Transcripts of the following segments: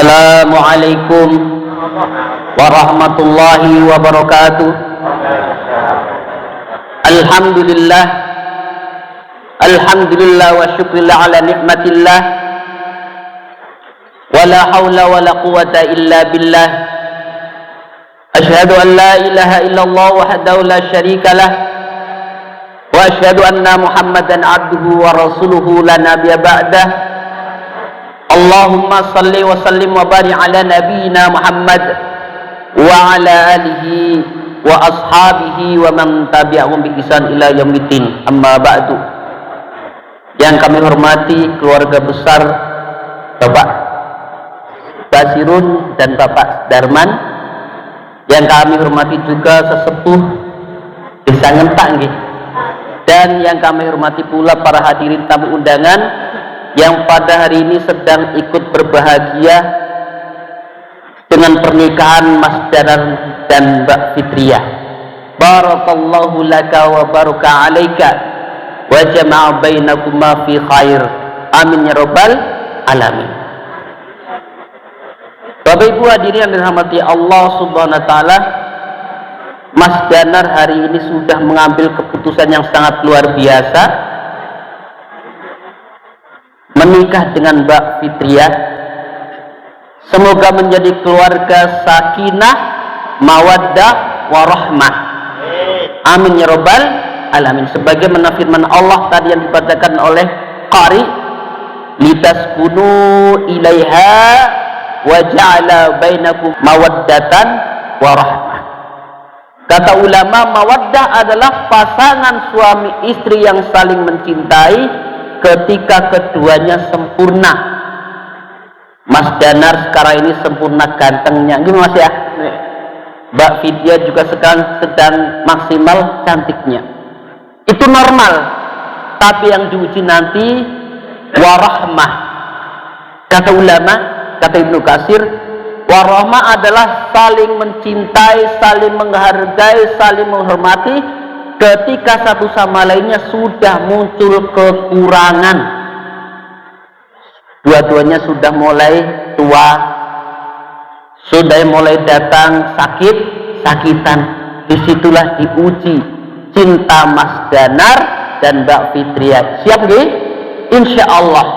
Assalamualaikum warahmatullahi wabarakatuh. Alhamdulillah, alhamdulillah wa syukurillah ala nikmatillah, wala hawla wala quwata illa billah. Ashhadu an la ilaha illallah wahdahu la syarika lah, wa ashhadu anna Muhammadan abduhu wa rasuluhu la nabiyya ba'dah. Allahumma salli wa sallim wa barik ala nabiyyina Muhammad wa ala alihi wa ashabihi wa man tabi'ahum bi ihsan ila yaumiddin. Amma ba'du. Yang kami hormati keluarga besar Bapak Basirun dan Bapak Darman, yang kami hormati juga sesepuh Desa Ngentak nggih, dan yang kami hormati pula para hadirin tamu undangan yang pada hari ini sedang ikut berbahagia dengan pernikahan Mas Danar dan Mbak Fitriah. Barakallahu laka wa baraka alaika wa jama'a bainakuma fi khair. Amin ya rabbal alamin. Bapak Ibu hadirin yang dirahmati Allah Subhanahu wa taala, Mas Danar hari ini sudah mengambil keputusan yang sangat luar biasa, menikah dengan Mbak Fitriah. Semoga menjadi keluarga sakinah, mawaddah, warahmah. Amin ya rabbal alamin. Sebagaimana firman Allah tadi yang dibacakan oleh Qari, litaskunu ilaiha wa ja'ala bainakum mawaddatan warahmah. Kata ulama, mawaddah adalah pasangan suami istri yang saling mencintai ketika keduanya sempurna. Mas Danar sekarang ini sempurna gantengnya, gimana Mas ya? Mbak Fitriah juga sekarang sedang maksimal cantiknya. Itu normal. Tapi yang diuji nanti warahmah. Kata ulama, kata Ibnu Katsir, warahmah adalah saling mencintai, saling menghargai, saling menghormati ketika satu sama lainnya sudah muncul kekurangan. Dua-duanya sudah mulai tua, sudah mulai datang sakit-sakitan. Disitulah diuji cinta Mas Danar dan Mbak Fitriah. Siap nggih? Insya Allah.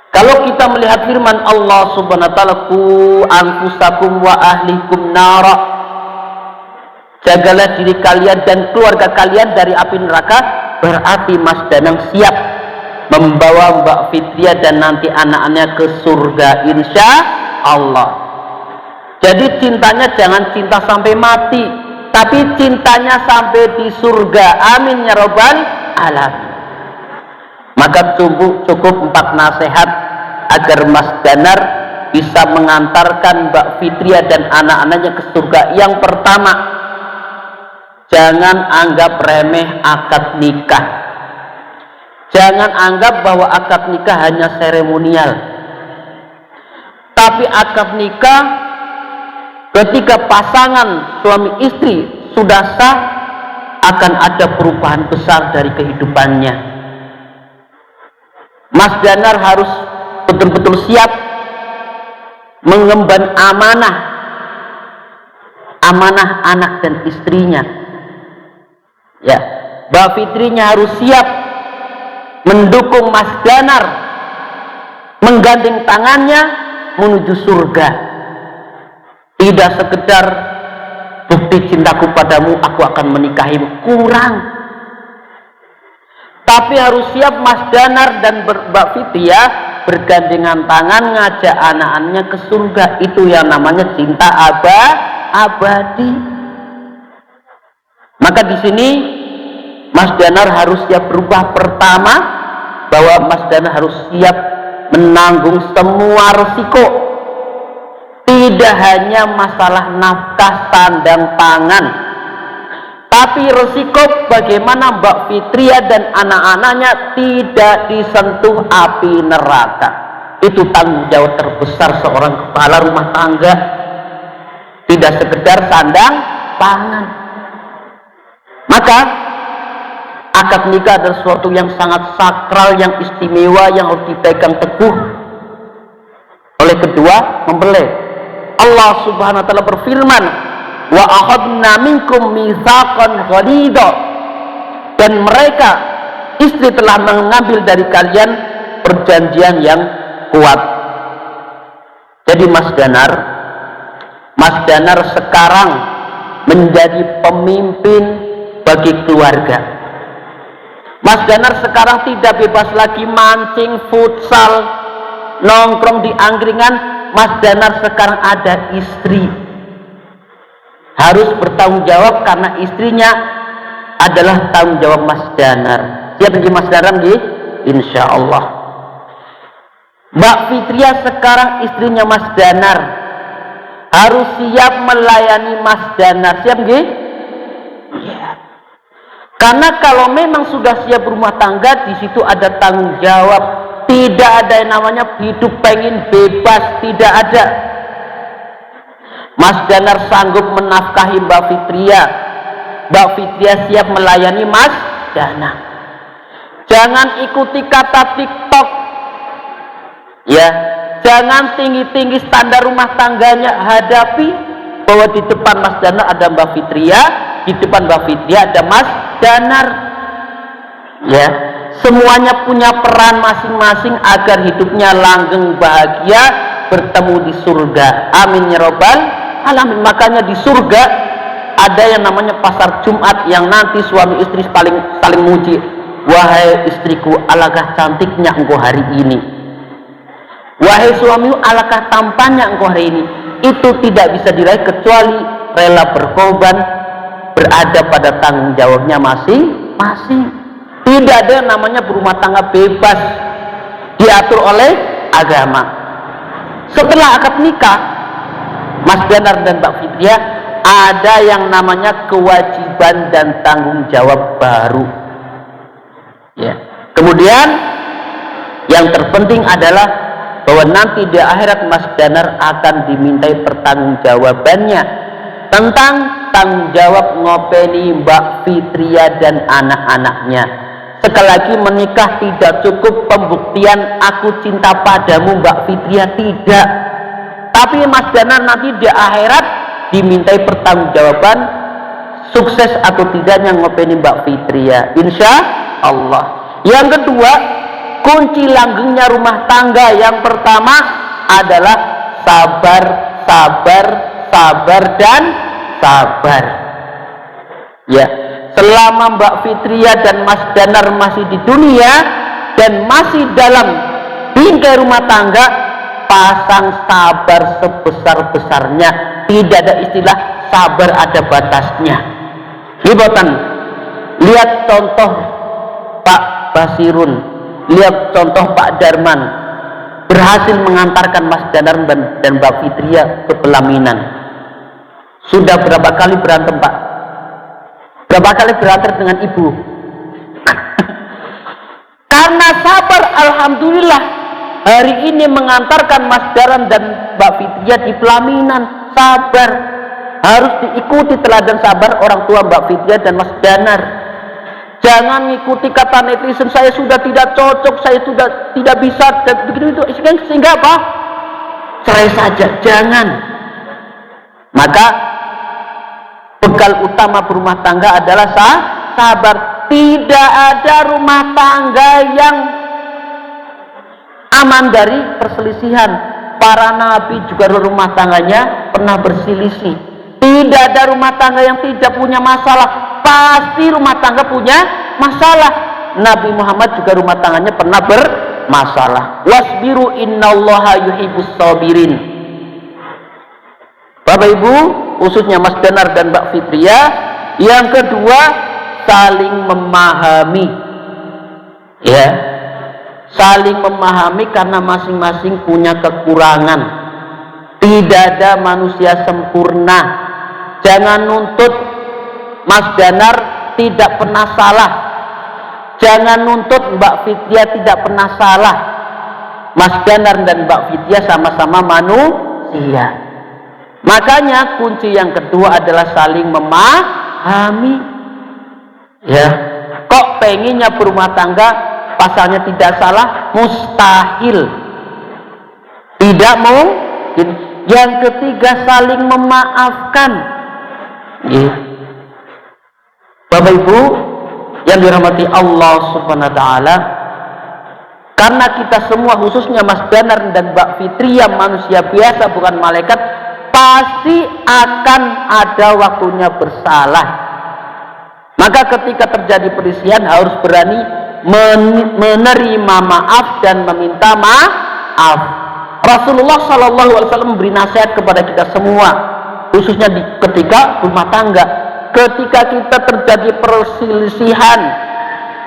Kalau kita melihat firman Allah Subhanahu wa taala, qu anfusakum wa ahlikum nara, jagalah diri kalian dan keluarga kalian dari api neraka. Berarti Mas Danang siap membawa Mbak Fitriah dan nanti anak-anaknya ke surga insya Allah. Jadi cintanya jangan cinta sampai mati, tapi cintanya sampai di surga. Amin ya rabbal alamin. Maka cukup 4 nasihat agar Mas Danar bisa mengantarkan Mbak Fitriah dan anak-anaknya ke surga. Yang pertama, jangan anggap remeh akad nikah. Jangan anggap bahwa akad nikah hanya seremonial. Tapi akad nikah ketika pasangan suami istri sudah sah, akan ada perubahan besar dari kehidupannya. Mas Danar harus betul-betul siap mengemban amanah anak dan istrinya. Ya, Mbak Fitrinya harus siap mendukung Mas Danar, menggandeng tangannya menuju surga. Tidak sekedar bukti cintaku padamu, aku akan menikahimu, kurang. Tapi harus siap Mas Danar dan Mbak Fitriah bergandengan tangan ngajak anak-anaknya ke surga. Itu yang namanya cinta abadi. Maka di sini Mas Danar harus siap berubah. Pertama, bahwa Mas Danar harus siap menanggung semua resiko. Tidak hanya masalah nafkah sandang pangan, tapi resiko bagaimana Mbak Fitriah dan anak-anaknya tidak disentuh api neraka. Itu tanggung jawab terbesar seorang kepala rumah tangga. Tidak sekedar sandang pangan. Maka akad nikah adalah sesuatu yang sangat sakral, yang istimewa, yang harus dipegang teguh. Oleh kedua, membelai. Allah Subhanahu wa taala berfirman, "Wa akhadna minkum mitsaqan ghalidha." Dan mereka, istri telah mengambil dari kalian perjanjian yang kuat. Jadi Mas Danar sekarang menjadi pemimpin bagi keluarga. Mas Danar sekarang tidak bebas lagi mancing, futsal, nongkrong di angkringan. Mas Danar sekarang ada istri, harus bertanggung jawab karena istrinya adalah tanggung jawab Mas Danar. Siap nggih Mas Danar nggih? Insya Allah. Mbak Fitria sekarang istrinya Mas Danar, harus siap melayani Mas Danar. Siap nggih? Ya. Karena kalau memang sudah siap rumah tangga, di situ ada tanggung jawab. Tidak ada yang namanya hidup pengen bebas, tidak ada. Mas Danar sanggup menafkahi Mbak Fitria. Mbak Fitria siap melayani Mas Danar. Jangan ikuti kata TikTok. Ya, jangan tinggi-tinggi standar rumah tangganya. Hadapi bahwa di depan Mas Danar ada Mbak Fitria, di depan Mbak Fitria ada Mas Danar. Ya, semuanya punya peran masing-masing agar hidupnya langgeng bahagia, bertemu di surga. Amin ya robbal alamin. Makanya di surga ada yang namanya pasar Jumat, yang nanti suami istri saling muji. Wahai istriku, alangkah cantiknya engkau hari ini. Wahai suamiku, alangkah tampannya engkau hari ini. Itu tidak bisa diraih kecuali rela berkorban, berada pada tanggung jawabnya masing-masing. Tidak ada yang namanya berumah tangga bebas, diatur oleh agama. Setelah akad nikah, Mas Danar dan Mbak Fitria, ada yang namanya kewajiban dan tanggung jawab baru. Ya. Kemudian yang terpenting adalah bahwa nanti di akhirat Mas Danar akan dimintai pertanggungjawabannya tentang tanggung jawab ngopeni Mbak Fitria dan anak-anaknya. Sekali lagi, menikah tidak cukup pembuktian aku cinta padamu Mbak Fitria, tidak. Tapi Mas Danar nanti di akhirat dimintai pertanggungjawaban sukses atau tidaknya ngopeni Mbak Fitria, insya Allah. Yang kedua, kunci langgengnya rumah tangga yang pertama adalah sabar, sabar, sabar, dan sabar. Ya, selama Mbak Fitria dan Mas Danar masih di dunia dan masih dalam bingkai rumah tangga, pasang sabar sebesar-besarnya. Tidak ada istilah sabar ada batasnya. Ibotan, lihat contoh Pak Basirun, lihat contoh Pak Darman berhasil mengantarkan Mas Danar dan Mbak Fitria ke pelaminan. Sudah berapa kali berantem Pak? Berapa kali berantem dengan ibu? Karena sabar, alhamdulillah hari ini mengantarkan Mas Danar dan Mbak Fitria di pelaminan. Sabar, harus diikuti teladan sabar orang tua Mbak Fitria dan Mas Danar. Jangan mengikuti kata netizen, saya sudah tidak cocok, saya sudah tidak bisa, dan begitu itu sehingga apa? Cerai saja, jangan. Maka bekal utama berumah tangga adalah sabar. Tidak ada rumah tangga yang aman dari perselisihan. Para nabi juga rumah tangganya pernah berselisih. Tidak ada rumah tangga yang tidak punya masalah. Pasti rumah tangga punya masalah. Nabi Muhammad juga rumah tangganya pernah bermasalah. Wasbiru innallaha yuhibbus sabirin. Bapak Ibu, khususnya Mas Danar dan Mbak Fitria, yang kedua, saling memahami. Ya, saling memahami karena masing-masing punya kekurangan. Tidak ada manusia sempurna. Jangan nuntut Mas Danar tidak pernah salah. Jangan nuntut Mbak Fitria tidak pernah salah. Mas Danar dan Mbak Fitria sama-sama manusia. Makanya kunci yang kedua adalah saling memahami. Ya, kok pengennya berumah tangga pasalnya tidak salah? Mustahil. Tidak mungkin. Yang ketiga, saling memaafkan. Bapak Ibu yang dirahmati Allah Subhanahu wa taala, karena kita semua, khususnya Mas Danar dan Mbak Fitria, manusia biasa bukan malaikat, pasti akan ada waktunya bersalah. Maka ketika terjadi perselisihan harus berani menerima maaf dan meminta maaf. Rasulullah Shallallahu Alaihi Wasallam memberi nasihat kepada kita semua, khususnya ketika rumah tangga. Ketika kita terjadi perselisihan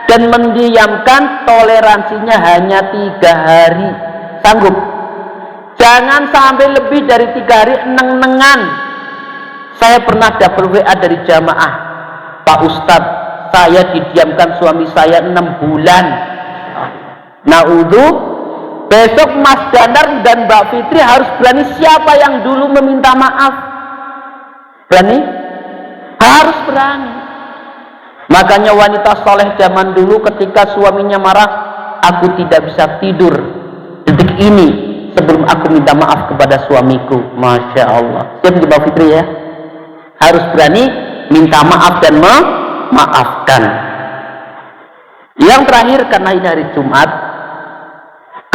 dan mendiamkan, toleransinya hanya 3 hari. Sanggup? Jangan sampai lebih dari 3 hari neng-nengan. Saya pernah dapat WA dari jamaah, Pak Ustadz, saya didiamkan suami saya 6 bulan. Naudzu, besok Mas Danar dan Mbak Fitri harus berani. Siapa yang dulu meminta maaf? Berani? Harus berani. Makanya wanita soleh zaman dulu ketika suaminya marah, aku tidak bisa tidur detik ini sebelum aku minta maaf kepada suamiku. Masya Allah. Siap Mbak Fitri ya? Harus berani minta maaf dan memaafkan. Yang terakhir, karena ini hari Jumat,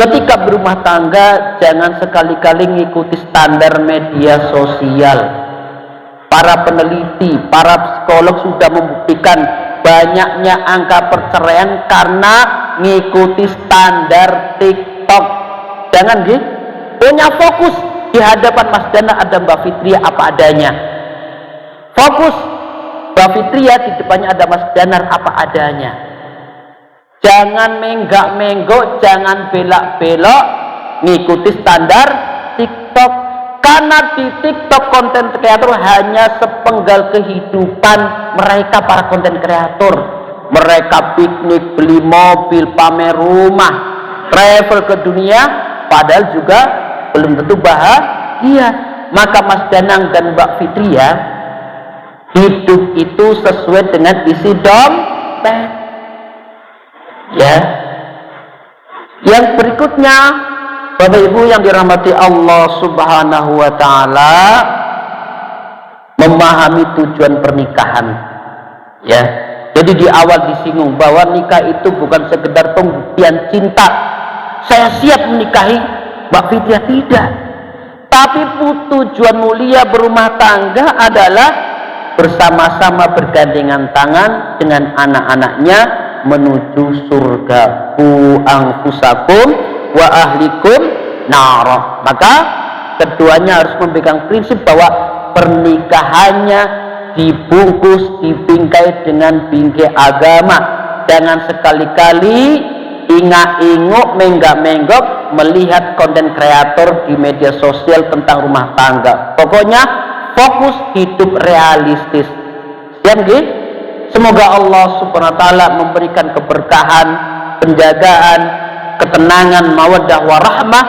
ketika berumah tangga jangan sekali-kali mengikuti standar media sosial. Para peneliti, para psikolog sudah membuktikan banyaknya angka perceraian karena mengikuti standar TikTok. Jangan gitu. Punya fokus di hadapan Mas Dana ada Mbak Fitria apa adanya. Fokus Mbak Fitria di depannya ada Mas Danar apa adanya. Jangan menggak-menggok, jangan belak-belok mengikuti standar TikTok. Karena di TikTok konten kreator hanya sepenggal kehidupan mereka para konten kreator. Mereka piknik, beli mobil, pamer rumah, travel ke dunia, padahal juga belum tentu bahagia. Maka Mas Danang dan Mbak Fitria, hidup itu sesuai dengan isi dompet. Ya. Yang berikutnya, Bapak Ibu yang dirahmati Allah Subhanahu wa taala, memahami tujuan pernikahan. Ya. Jadi di awal disinggung bahwa nikah itu bukan sekedar pembuktian cinta. Saya siap menikahi Mbak Fitria, tidak. Tapi tujuan mulia berumah tangga adalah bersama-sama bergandengan tangan dengan anak-anaknya menuju surga. Qu anfusakum wa ahlikum nara. Maka keduanya harus memegang prinsip bahwa pernikahannya dibungkus, dibingkai dengan bingkai agama. Jangan sekali-kali ingak-inguk, menggak-menggok melihat konten kreator di media sosial tentang rumah tangga. Pokoknya fokus hidup realistis. Siap nggih? Semoga Allah Subhanahu wa taala memberikan keberkahan, penjagaan, ketenangan, mawaddah warahmah,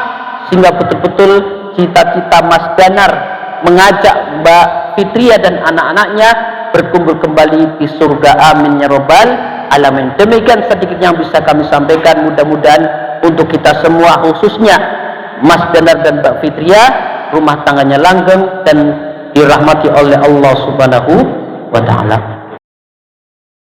sehingga betul-betul cita-cita Mas Danar mengajak Mbak Fitria dan anak-anaknya berkumpul kembali di surga. Amin ya rabbal alamin. Demikian sedikit yang bisa kami sampaikan. Mudah-mudahan untuk kita semua, khususnya Mas Danar dan Mbak Fitria, rumah tangganya langgeng dan dirahmati oleh Allah Subhanahu wa taala.